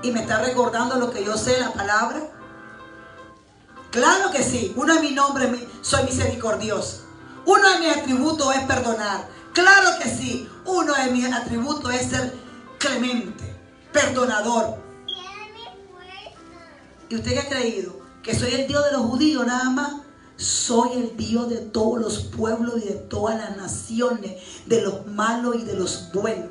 y me está recordando lo que yo sé, la palabra. Claro que sí, uno de mis nombres, soy misericordioso. Uno de mis atributos es perdonar. Claro que sí, uno de mis atributos es ser clemente, perdonador. ¿Y usted qué ha creído? ¿Que soy el Dios de los judíos nada más? Soy el Dios de todos los pueblos y de todas las naciones, de los malos y de los buenos.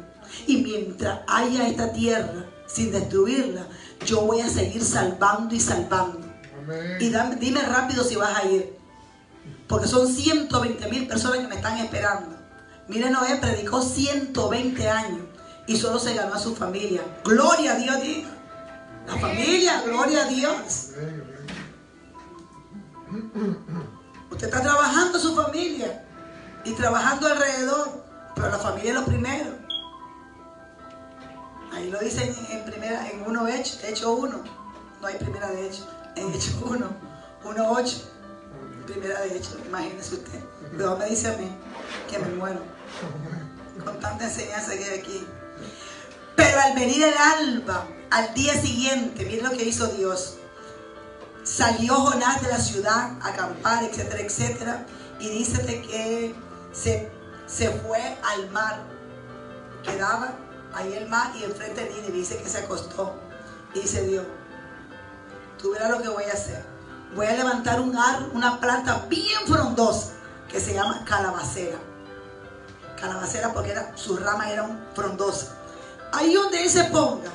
Y mientras haya esta tierra sin destruirla, yo voy a seguir salvando y salvando. Amén. Y dime rápido si vas a ir, porque son 120,000 personas que me están esperando. Mire, Noé predicó 120 años y solo se ganó a su familia. Gloria a Dios, diga. La familia, gloria a Dios. Usted está trabajando su familia y trabajando alrededor, pero la familia es lo primero. Ahí lo dicen en 1 Hechos 1. No hay primera de Hechos. En Hechos 1, 1:8. Primera de Hechos, imagínese usted. Luego me dice a mí que me muero con tanta enseñanza que hay aquí. Pero al venir el alba, al día siguiente, miren lo que hizo Dios. Salió Jonás de la ciudad a acampar, etcétera, etcétera. Y dice que se fue al mar. Quedaba ahí el mar y enfrente de Nínive. Dice que se acostó. Y dice Dios, tú verás lo que voy a hacer. Voy a levantar una planta bien frondosa que se llama calabacera. Calabacera porque sus ramas eran frondosas. Ahí donde él se ponga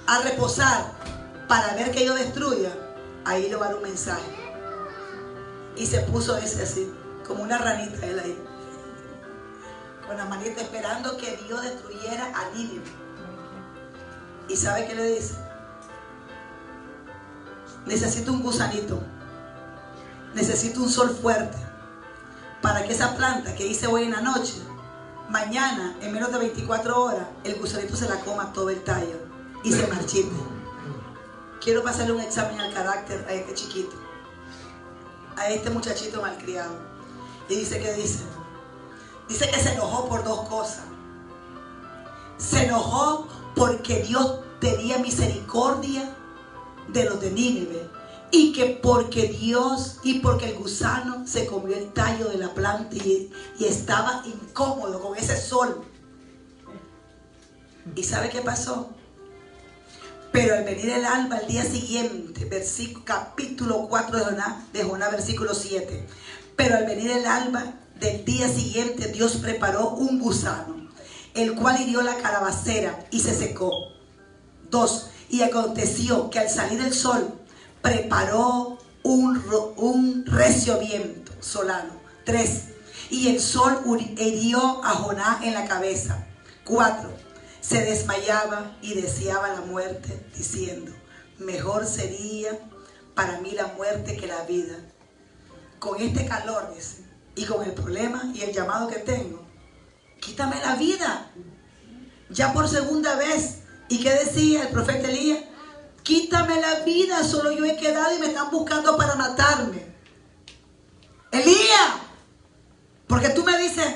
a reposar para ver que yo destruya, ahí le va a dar un mensaje. Y se puso ese así, como una ranita él ahí, con la manita esperando que Dios destruyera a Nínive. ¿Y sabe qué le dice? Necesito un gusanito, necesito un sol fuerte para que esa planta que hice hoy en la noche, mañana en menos de 24 horas el gusanito se la coma todo el tallo y se marchite. Quiero pasarle un examen al carácter a este chiquito, a este muchachito malcriado. Y dice que se enojó por dos cosas. Se enojó porque Dios tenía misericordia de los de Nínive, y que porque el gusano se comió el tallo de la planta y estaba incómodo con ese sol. ¿Y sabe qué pasó? Pero al venir el alba al día siguiente, capítulo 4 de Jonás, versículo 7. Pero al venir el alba del día siguiente, Dios preparó un gusano, el cual hirió la calabacera y se secó. 2. Y aconteció que al salir el sol, preparó un recio viento solano. 3. Y el sol hirió a Jonás en la cabeza. 4. Se desmayaba y deseaba la muerte, diciendo, mejor sería para mí la muerte que la vida. Con este calor, dice, y con el problema y el llamado que tengo, quítame la vida. Ya por segunda vez. ¿Y qué decía el profeta Elías? Quítame la vida, solo yo he quedado y me están buscando para matarme. Elías, porque tú me dices,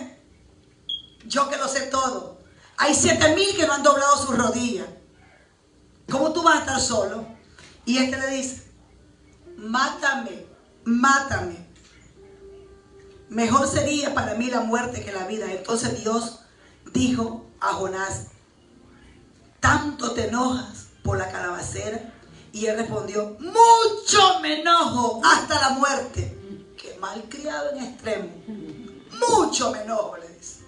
yo que lo sé todo. Hay 7,000 que no han doblado sus rodillas. ¿Cómo tú vas a estar solo? Y este le dice, mátame, mátame. Mejor sería para mí la muerte que la vida. Entonces Dios dijo a Jonás, ¿tanto te enojas por la calabacera? Y él respondió, mucho me enojo hasta la muerte. Qué malcriado en extremo. Mucho me enojo, le dice.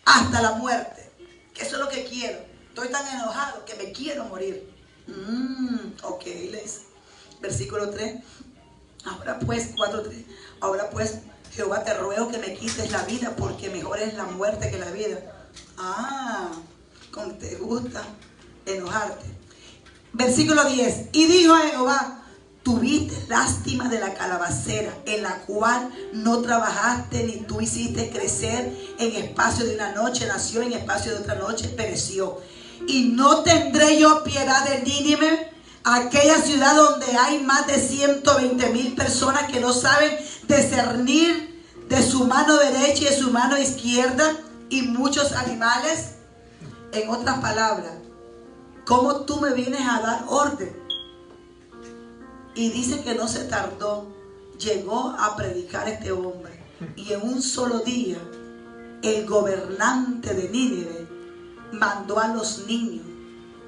Hasta la muerte. Que eso es lo que quiero. Estoy tan enojado que me quiero morir. Ok, le dice. Versículo 3. Ahora pues, 4:3. Ahora pues, Jehová, te ruego que me quites la vida, porque mejor es la muerte que la vida. Como te gusta enojarte. Versículo 10. Y dijo a Jehová, tuviste lástima de la calabacera, en la cual no trabajaste, ni tú hiciste crecer en espacio de una noche, nació en espacio de otra noche, pereció. Y no tendré yo piedad de Nínive, aquella ciudad donde hay más de 120,000 personas que no saben discernir de su mano derecha y de su mano izquierda, y muchos animales. En otras palabras, ¿cómo tú me vienes a dar orden? Y dice que no se tardó, llegó a predicar este hombre, y en un solo día el gobernante de Nínive mandó a los niños,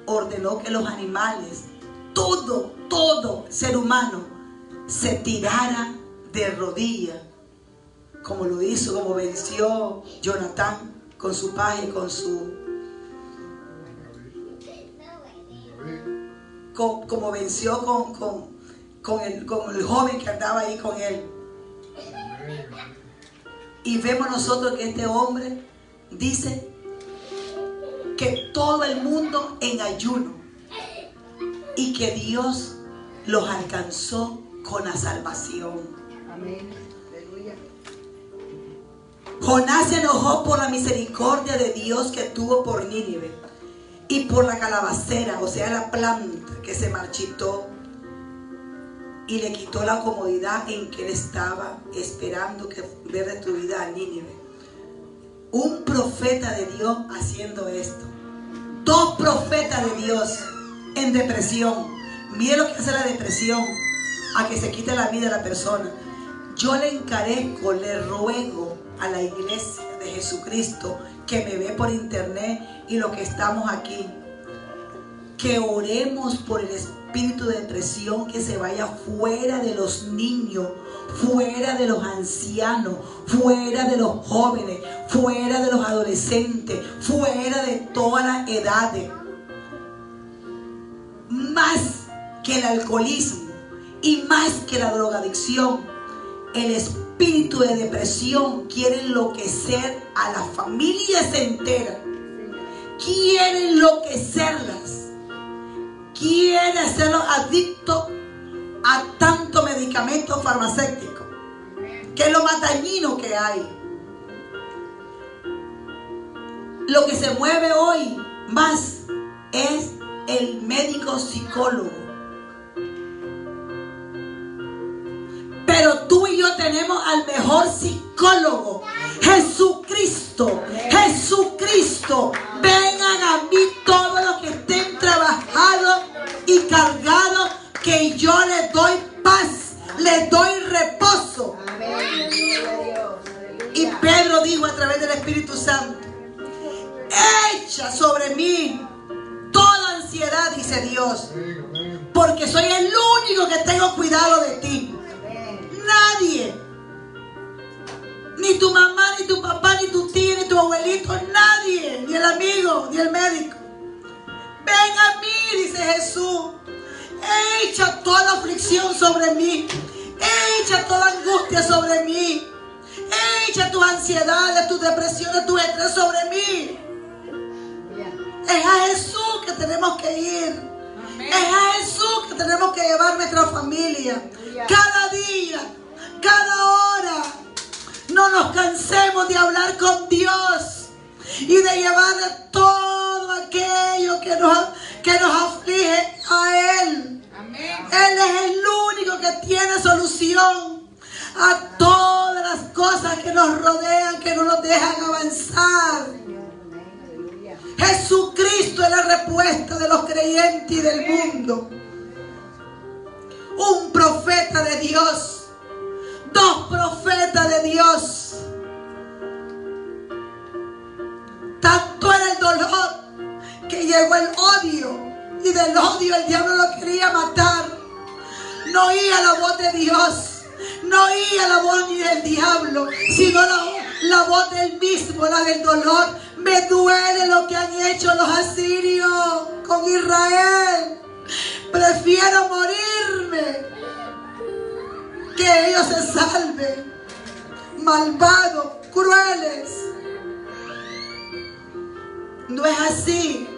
ordenó que los animales, todo ser humano se tirara de rodillas, como lo hizo, como venció Jonatán con su paje y como venció con el joven que andaba ahí con él. Y vemos nosotros que este hombre dice que todo el mundo en ayuno, y que Dios los alcanzó con la salvación. Amén. Aleluya. Jonás se enojó por la misericordia de Dios que tuvo por Nínive y por la calabacera, o sea, la planta que se marchitó. y le quitó la comodidad en que él estaba esperando que ver destruida a Nínive. Un profeta de Dios haciendo esto. 2 profetas de Dios en depresión. Mire lo que hace la depresión, a que se quite la vida de la persona. Yo le encarezco, le ruego a la iglesia de Jesucristo que me ve por internet y los que estamos aquí, que oremos por el espíritu de depresión, que se vaya fuera de los niños, fuera de los ancianos, fuera de los jóvenes, fuera de los adolescentes, fuera de todas las edades. Más que el alcoholismo y más que la drogadicción, el espíritu de depresión quiere enloquecer a las familias enteras. Quiere enloquecerlas. Quiere hacerlos adictos a tanto medicamento farmacéutico, que es lo más dañino que hay. Lo que se mueve hoy más es el médico psicólogo. Pero tú y yo tenemos al mejor psicólogo, Jesucristo. Jesucristo. Vengan a mí todos los que estén trabajados y cargados, que yo les doy paz, les doy reposo. Y Pedro dijo a través del Espíritu Santo: echa sobre mí toda ansiedad, dice Dios, porque soy el único que tengo cuidado de ti. Nadie, ni tu mamá, ni tu papá, ni tu tía, ni tu abuelito, nadie, ni el amigo, ni el médico. Ven a mí, dice Jesús. Echa toda la aflicción sobre mí. Echa toda angustia sobre mí. Echa tus ansiedades, tus depresiones, tus estrés sobre mí. Es a Jesús que tenemos que ir. Es a Jesús que tenemos que llevar nuestra familia. Cada día, cada hora. No nos cansemos de hablar con Dios y de llevarle todo aquello que nos aflige a Él. Él es el único que tiene solución a todas las cosas que nos rodean, que no nos dejan avanzar. Jesucristo es la respuesta de los creyentes y del mundo. Un profeta de Dios. 2 profetas de Dios. Tanto era el dolor que llegó el odio, y del odio el diablo lo quería matar. No oía la voz de Dios, no oía la voz ni del diablo, sino la voz del mismo, la del dolor. Me duele lo que han hecho los asirios con Israel. Prefiero morirme que ellos se salven. Malvados, crueles. No es así.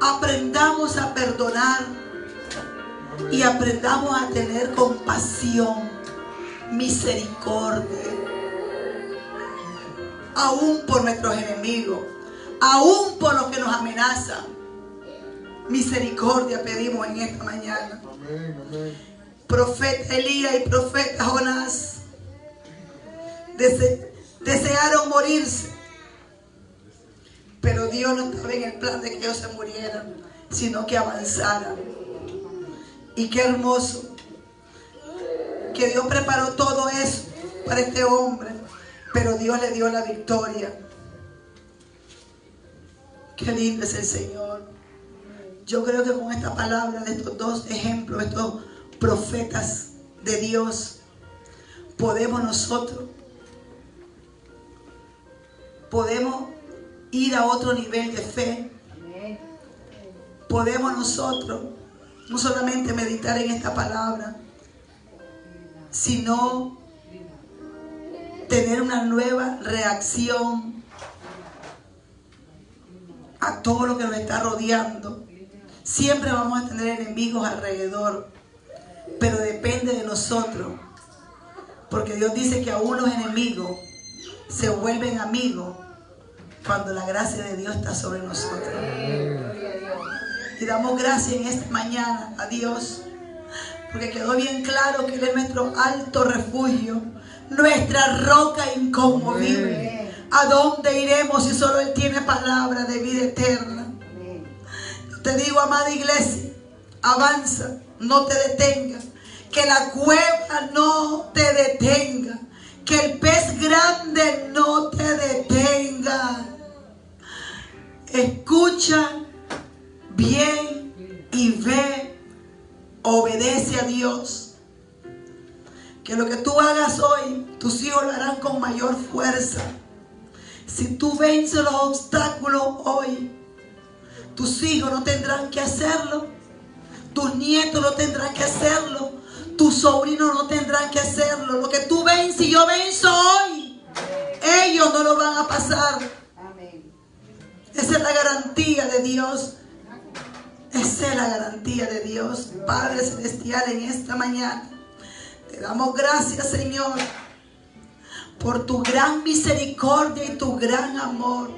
Aprendamos a perdonar y aprendamos a tener compasión, misericordia, aún por nuestros enemigos, aún por los que nos amenazan. Misericordia pedimos en esta mañana. Amén, amén. Profeta Elías y profeta Jonás desearon morirse, pero Dios no estaba en el plan de que ellos se murieran, sino que avanzaran. Y qué hermoso que Dios preparó todo eso para este hombre, pero Dios le dio la victoria. Qué lindo es el Señor. Yo creo que con esta palabra de estos 2 ejemplos, estos profetas de Dios, podemos ir a otro nivel de fe. Podemos nosotros no solamente meditar en esta palabra, sino tener una nueva reacción a todo lo que nos está rodeando. Siempre vamos a tener enemigos alrededor, pero depende de nosotros, porque Dios dice que aún los enemigos se vuelven amigos cuando la gracia de Dios está sobre nosotros. Y damos gracias en esta mañana a Dios porque quedó bien claro que Él es nuestro alto refugio, nuestra roca inconmovible. ¿A dónde iremos si solo Él tiene palabra de vida eterna? Te digo, amada iglesia, avanza, no te detengas. Que la cueva no te detenga. Que el pez grande no te detenga. Escucha bien y ve, obedece a Dios. Que lo que tú hagas hoy, tus hijos lo harán con mayor fuerza. Si tú vences los obstáculos hoy, tus hijos no tendrán que hacerlo. Tus nietos no tendrán que hacerlo. Tus sobrinos no tendrán que hacerlo. Lo que tú vences y yo venzo hoy, ellos no lo van a pasar. Esa es la garantía de Dios. Esa es la garantía de Dios. Padre Celestial, en esta mañana te damos gracias, Señor, por tu gran misericordia y tu gran amor.